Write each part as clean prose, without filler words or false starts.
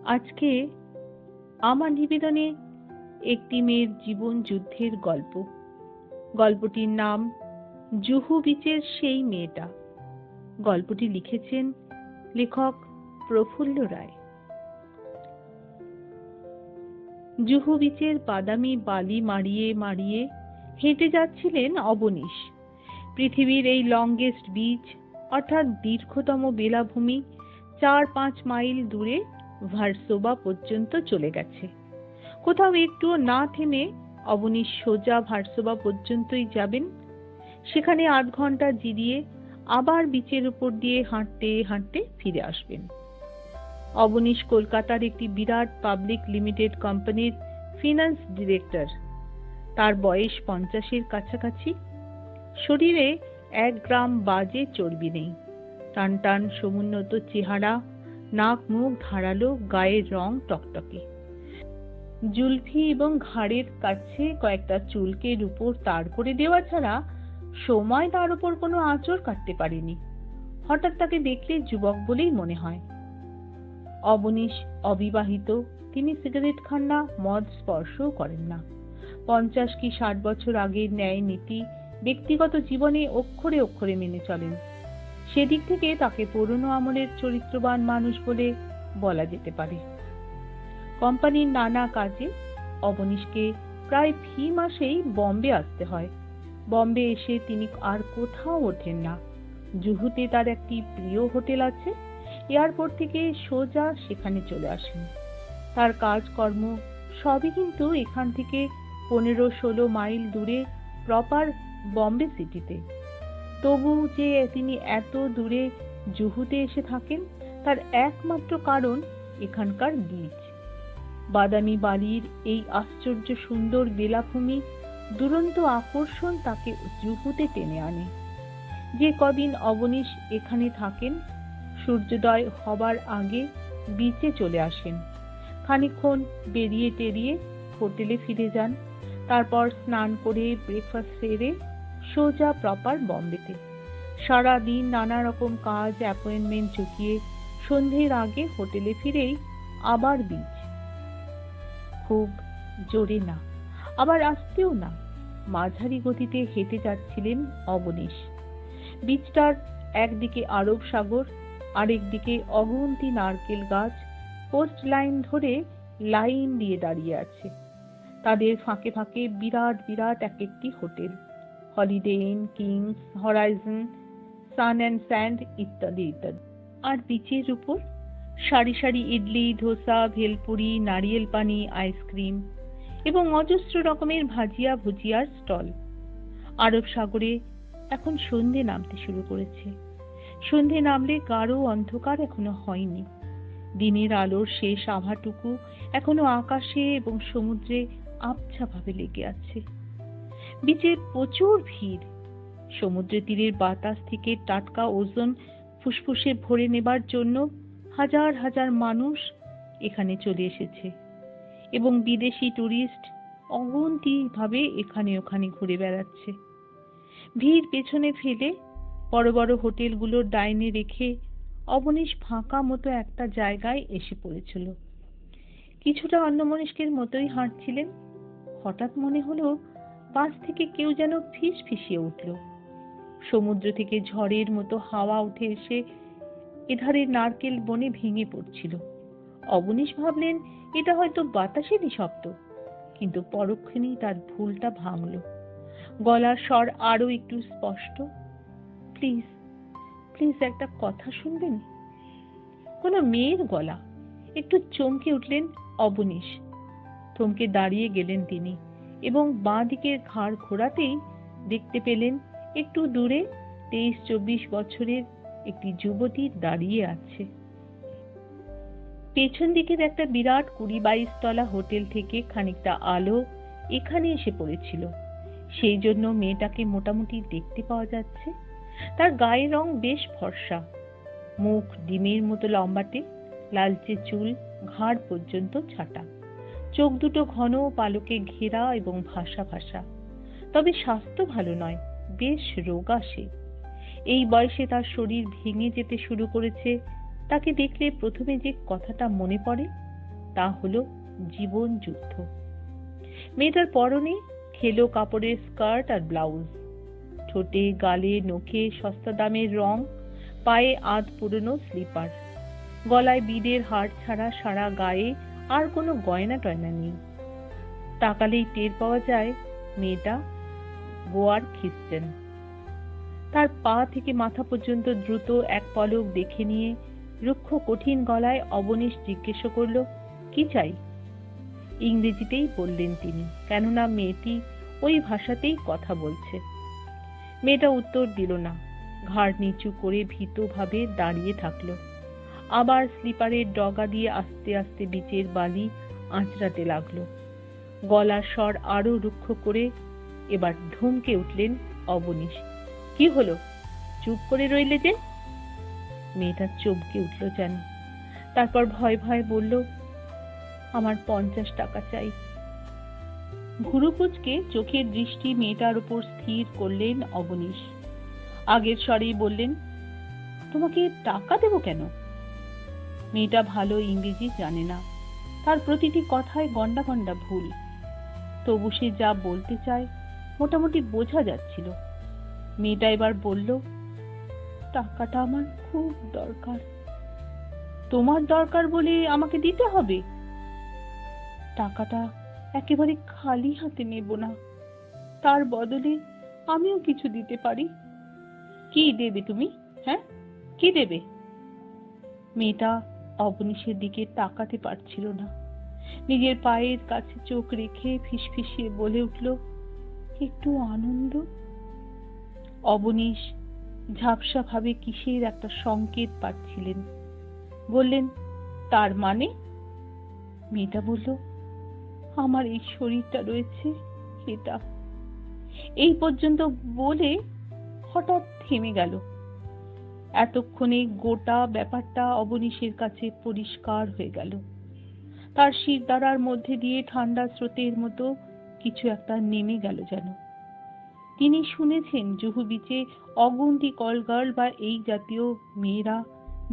আজকে আমার নিবেদনে একটি মেয়ের জীবন যুদ্ধের গল্প। গল্পটির নাম জুহু বিচের সেই মেয়েটা। গল্পটি লিখেছেন লেখক প্রফুল্ল রায়। জুহু বিচের বাদামি বালি মাড়িয়ে মাড়িয়ে হেঁটে যাচ্ছিলেন অবনীশ। পৃথিবীর এই লংগেস্ট বিচ অর্থাৎ দীর্ঘতম বেলাভূমি 4-5 মাইল দূরে ভার্সোবা পর্যন্ত চলে গেছে। কোথাও একটুও না থেমে অবনীশ সোজা ভার্সোবা পর্যন্তই যাবেন। সেখানে 8 ঘন্টা জিরিয়ে আবার বিচের উপর দিয়ে হাঁটতে হাঁটতে ফিরে আসবেন। অবনীশ কলকাতার একটি বিরাট পাবলিক লিমিটেড কোম্পানির ফিনান্স ডিরেক্টর। তার বয়স 50-এর কাছাকাছি। শরীরে 1 গ্রাম বাজে চর্বি নেই। টান টান সমুন্নত চেহারা, নাক মুখ ধারালো, গায়ের রং টকটকে। জুলফি এবং ঘাড়ের কাছে কয়েকটা চুলকে উপর তার করে দেওয়া ছাড়া সময় তার উপর কোনো আঁচড় কাটতে পারেনি। হঠাৎ তাকে দেখলে যুবক বলেই মনে হয়। অবনীশ অবিবাহিত। তিনি সিগারেট খান না, মদ স্পর্শও করেন না। 50 কি 60 বছর আগের ন্যায় নীতি ব্যক্তিগত জীবনে অক্ষরে অক্ষরে মেনে চলেন। সেদিক থেকে তাকে পুরনো আমলের চরিত্রবান মানুষ বলে বলা যেতে পারে। কোম্পানির নানা কাজে অবনীশকে প্রায় ফি মাসেই বম্বে আসতে হয়। বম্বে এসে তিনি আর কোথাও ওঠেন না। জুহুতে তার একটি প্রিয় হোটেল আছে। এয়ারপোর্ট থেকে সোজা সেখানে চলে আসেন। তার কাজকর্ম সবই কিন্তু এখান থেকে 15-16 মাইল দূরে প্রপার বম্বে সিটিতে। তবু যে তিনি এত দূরে জুহুতে এসে থাকেন তার একমাত্র কারণ এখানকার বিচ। বাদামি বালির এই আশ্চর্য সুন্দর বেলাভূমি দুরন্ত আকর্ষণ তাকে জুহুতে টেনে আনে। যে কদিন অবনীশ এখানে থাকেন, সূর্যোদয় হবার আগে বিচে চলে আসেন। খানিকক্ষণ বেরিয়ে টেরিয়ে হোটেলে ফিরে যান। তারপর স্নান করে ব্রেকফাস্ট সেরে সোজা প্রপার বম্বেতে। সারাদিন নানা রকম কাজ অ্যাপয়েন্টমেন্ট চুকিয়ে সন্ধ্যের আগে হোটেলে ফিরেই আবার বিচ। খুব জোরে না, আবার আস্তেও না, মাঝারি গতিতে হেঁটে যাচ্ছিলেন অবনীশ। বিচটার একদিকে আরব সাগর, আরেকদিকে অগুন্তি নারকেল গাছ কোস্ট লাইন ধরে লাইন দিয়ে দাঁড়িয়ে আছে। তাদের ফাঁকে ফাঁকে বিরাট বিরাট এক একটি hotel, Holiday Inn, Kings, Horizon, Sun and Sand ইত্যাদি ইত্যাদি। আর বিচের উপর সারি সারি ইডলি, ধোসা, ভেলপুরি, নারিয়েল পানি, আইসক্রিম এবং অজস্র রকমের ভাজিয়া ভুজিয়ার স্টল। আরব সাগরে এখন সন্ধে নামতে শুরু করেছে। সন্ধে নামলে গাঢ় অন্ধকার এখনো হয়নি। দিনের আলোর শেষ আভাটুকু এখনো আকাশে এবং সমুদ্রে আবছা ভাবে লেগে আছে। বিচে প্রচুর ভিড়। সমুদ্র তীরের বাতাস থেকে টাটকা ওজোন ফুসফুসে ভরে নেবার জন্য হাজার হাজার মানুষ এখানে চলে এসেছে এবং বিদেশি টুরিস্ট অগুন্তি ভাবে এখানে ওখানে ঘুরে বেড়াচ্ছে। ভিড় পেছনে ফেলে বড় বড় হোটেলগুলোর ডাইনে রেখে অবনীশ ফাঁকা মতো একটা জায়গায় এসে পড়েছিল। কিছুটা অন্যমনস্কের মতোই হাঁটছিলেন। হঠাৎ মনে হলো পাশ থেকে কেউ যেন ফিস ফিসিয়ে উঠল। সমুদ্র থেকে ঝড়ের মতো হাওয়া উঠে এসে এধারের নারকেল বনে ভেঙে পড়ছিল। অবনীশ ভাবলেন এটা হয়তো বাতাসেরই শব্দ, কিন্তু পরক্ষণেই তার ভুলটা ভাঙল। গলার স্বর আরো একটু স্পষ্ট। প্লিজ প্লিজ একটা কথা শুনবেন। কোনো মেয়ের গলা। একটু চমকে উঠলেন অবনীশ। থমকে দাঁড়িয়ে গেলেন তিনি এবং বাঁ দিকের ঘাড় ঘোরাতেই দেখতে পেলেন একটু দূরে 23-24 বছরের একটি যুবতী দাঁড়িয়ে আছে। পেছন দিকের একটা বিরাট 20-22 তলা হোটেল থেকে খানিকটা আলো এখানে এসে পড়েছিল। সেই জন্য মেয়েটাকে মোটামুটি দেখতে পাওয়া যাচ্ছে। তার গায়ের রং বেশ ফর্সা, মুখ ডিমের মতো লম্বাটে, লালচে চুল ঘাড় পর্যন্ত ছাটা, চোখ দুটো ঘন পালকে ঘেরা এবং ভাসা ভাসা। তবে স্বাস্থ্য ভালো নয়, বেশ রোগা সে। এই বয়সে তার শরীর ভেঙে যেতে শুরু করেছে। তাকে দেখলে প্রথমে যে কথাটা মনে পড়ে তা হলো জীবন যুদ্ধ। মেয়েটার পরনে খেলো কাপড়ের স্কার্ট আর ব্লাউজ, ঠোঁটে গালে নখে সস্তা দামের রং, পায়ে আধ পুরনো স্লিপার, গলায় বিদের হার ছাড়া সারা গায়ে আর কোনো গয়না টয়না নেই। তাকালেই টের পাওয়া যায় মেয়েটা গোয়ার খ্রিস্টান। তার পা থেকে মাথা পর্যন্ত দ্রুত এক পলক দেখে নিয়ে রুক্ষ কঠিন গলায় অবনীশ জিজ্ঞেস করল, কি চাই? ইংরেজিতেই বললেন তিনি, কেননা মেয়েটি ওই ভাষাতেই কথা বলছে। মেয়েটা উত্তর দিল না, ঘাড় নিচু করে ভীতভাবে দাঁড়িয়ে থাকলো। আবার স্লিপারের ডগা দিয়ে আস্তে আস্তে বিচের বালি আঁচড়াতে লাগলো। গলার স্বর আরো রুক্ষ করে এবার ধমকে উঠলেন অবনীশ, কি হলো, চুপ করে রইলে যে? মেয়েটা চমকে উঠল যেন, তারপর ভয় ভয় বলল, আমার 50 টাকা চাই। ভুরু কুঁচকে চোখের দৃষ্টি মেয়েটার উপর স্থির করলেন অবনীশ। আগের স্বরেই বললেন, তোমাকে টাকা দেব কেন? মেয়েটা ভালো ইংরেজি জানে না, তার প্রতিটি কথায় গন্ডা গন্ডা ভুল, তবু সে যা বলতে চায় মোটামুটি বোঝা যাচ্ছিল। মেয়েটা এবার বলল, টাকাটা আমার খুব দরকার। তোমার দরকার বলে আমাকে দিতে হবে? টাকাটা একেবারে খালি হাতে নেব না, তার বদলে আমিও কিছু দিতে পারি। কি দেবে তুমি? হ্যাঁ, কি দেবে? মেয়েটা অবনীশের দিকে তাকাতে পারছিল না। নিজের পায়ের কাছে চোখ রেখে ফিসফিসিয়ে বলে উঠল, একটু আনন্দ। অবনীশ ঝাপসা ভাবে কিসের একটা সংকেত পাচ্ছিলেন। বললেন, তার মানে? মেয়েটা বলল, আমার এই শরীরটা রয়েছে, এটা। এই পর্যন্ত বলে হঠাৎ থেমে গেল। এতক্ষণে গোটা ব্যাপারটা অবনীশের কাছে পরিষ্কার হয়ে গেল। তার শিরদাঁড়ার মধ্যে দিয়ে ঠান্ডা স্রোতের মতো কিছু একটা নেমে গেল যেন। তিনি শুনেছেন জুহু বিচে অগুন্তি কলগার্ল বা এই জাতীয় মেয়েরা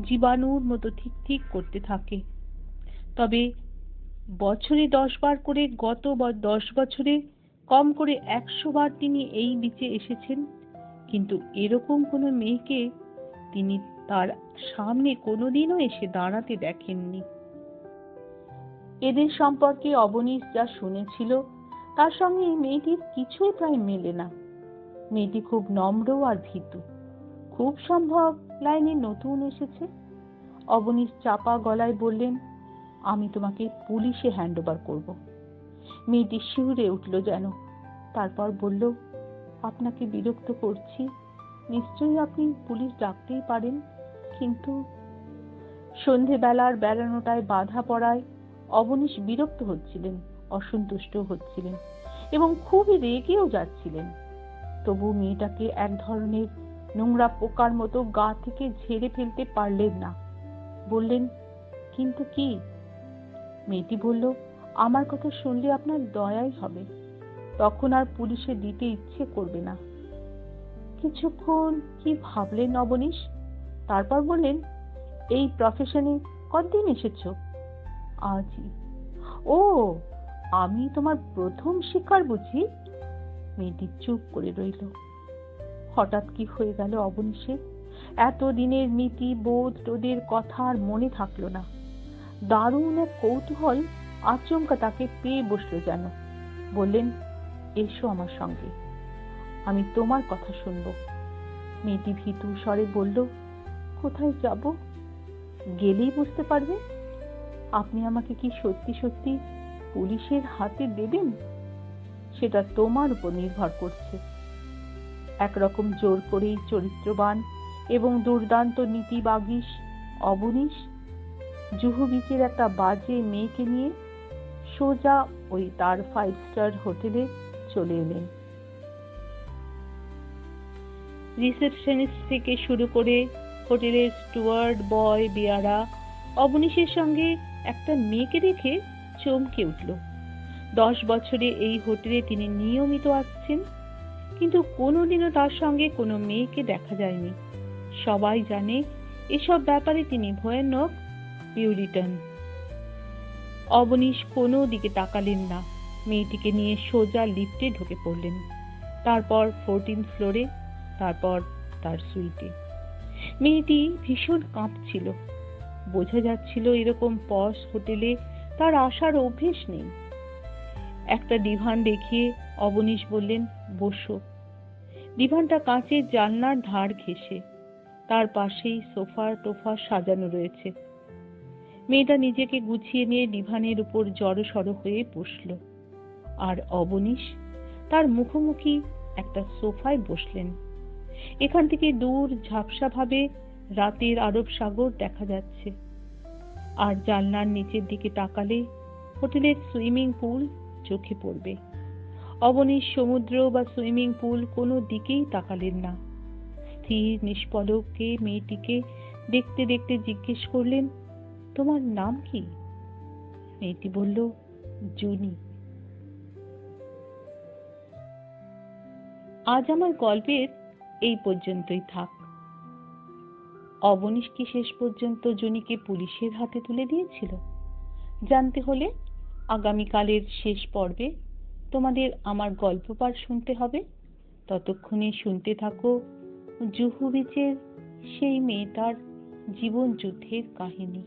জীবাণুর মতো ঠিক ঠিক করতে থাকে। তবে বছরে 10 বার করে, গত 10 বছরে কম করে 100 বার তিনি এই বিচে এসেছেন, কিন্তু এরকম কোনো মেয়েকে তিনি তার সামনে কোনোদিনও এসে দাঁড়াতে দেখেননি। এদের সম্পর্কে অবনীশ যা শুনেছিল তার সঙ্গে এই মেয়েটির কিছুই প্রায় মেলে না। মেয়েটি খুব নম্র আর ভীতু, খুব সম্ভব লাইনে নতুন এসেছে। অবনীশ চাপা গলায় বললেন, আমি তোমাকে পুলিশে হ্যান্ডওভার করব। মেয়েটি শিউরে উঠল যেন, তারপর বলল, আপনাকে বিরক্ত করছি, নিশ্চয়ই আপনি পুলিশ ডাকতেই পারেন, কিন্তু সন্ধেবেলার বেড়ানোটায় বাধা পড়ায় অবনীশ বিরক্ত হচ্ছিলেন, অসন্তুষ্ট হচ্ছিলেন এবং খুবই রেগেও যাচ্ছিলেন। তবু মেয়েটাকে এক ধরনের নোংরা পোকার মতো গা থেকে ঝেড়ে ফেলতে পারলেন না। বললেন, কিন্তু কি? মেয়েটি বলল, আমার কথা শুনলে আপনার দয়াই হবে, তখন আর পুলিশে দিতে ইচ্ছে করবে না। কিছুক্ষণ কি ভাবলেন অবনীশ, তারপর বললেন, এই প্রফেশনে কতদিন এসেছো? আজই। ও, আমি তোমার প্রথম শিকার বুঝি? মেয়েটি চুপ করে রইল। হঠাৎ কি হয়ে গেল অবনীশের? এতদিনের নীতি বোধ তোদের কথা আর মনে থাকলো না। দারুণ এক কৌতূহল আচমকা তাকে পেয়ে বসলো যেন। বললেন, এসো আমার সঙ্গে, আমি তোমার কথা শুনবো। মেয়েটি ভীতু স্বরে বলল, কোথায় যাব? গেলেই বুঝতে পারবে। আপনি আমাকে কি সত্যি সত্যি পুলিশের হাতে দেবেন? সেটা তোমার উপর নির্ভর করছে। একরকম জোর করেই চরিত্রবান এবং দুর্দান্ত নীতিবাগীশ অবনীশ জুহু বিচের একটা বাজে মেয়েকে নিয়ে সোজা ওই তার 5 স্টার হোটেলে চলে এলেন। রিসেপশনিস্ট থেকে শুরু করে হোটেলের স্টুয়ার্ড, বয়, বেয়ারা অবনীশের সঙ্গে একটা মেয়েকে দেখে চমকে উঠল। 10 বছরে এই হোটেলে তিনি নিয়মিত আসছেন, কিন্তু কোনোদিনও তার সঙ্গে কোনো মেয়েকে দেখা যায়নি। সবাই জানে এসব ব্যাপারে তিনি ভয়ানক পিউরিটান। অবনীশ কোনো দিকে তাকালেন না, মেয়েটিকে নিয়ে সোজা লিফটে ঢুকে পড়লেন। তারপর 14th ফ্লোরে, তারপর তার সুইটে। মেয়েটি ভীষণ কাঁপছিল। বোঝা যাচ্ছিল এরকম পশ হোটেলে তার আসার অভ্যেস নেই। একটা ডিভান দেখিয়ে অবনীশ বললেন, বসো। ডিভানটা কাঁচের জানলার ধার ঘেঁষে, তার পাশেই সোফা টোফা সাজানো রয়েছে। মেয়েটা নিজেকে গুছিয়ে নিয়ে ডিভানের উপর জড়সড় হয়ে বসল, আর অবনীশ তার মুখোমুখি একটা সোফায় বসলেন। এখান থেকে দূর ঝাপসা ভাবে রাতের আরব সাগর দেখা যাচ্ছে, আর জানলার নিচের দিকে তাকালে হোটেলের সুইমিং পুল চোখে পড়বে। অবনীশ সমুদ্র বা সুইমিং পুল কোনো দিকেই তাকালেন না। স্থির নিষ্পলকে মেয়েটিকে দেখতে দেখতে জিজ্ঞেস করলেন, তোমার নাম কি? মেয়েটি বলল, জুনি। আজ আমার গল্পের এই পর্যন্তই থাক। অবনীশ কি শেষ পর্যন্ত জুনিকে পুলিশের হাতে তুলে দিয়েছিল? জানতে হলে আগামীকালের শেষ পর্বে তোমাদের আমার গল্প পাঠ শুনতে হবে। ততক্ষণে শুনতে থাকো জুহু বিচের সেই মেয়েটার জীবন যুদ্ধের কাহিনী।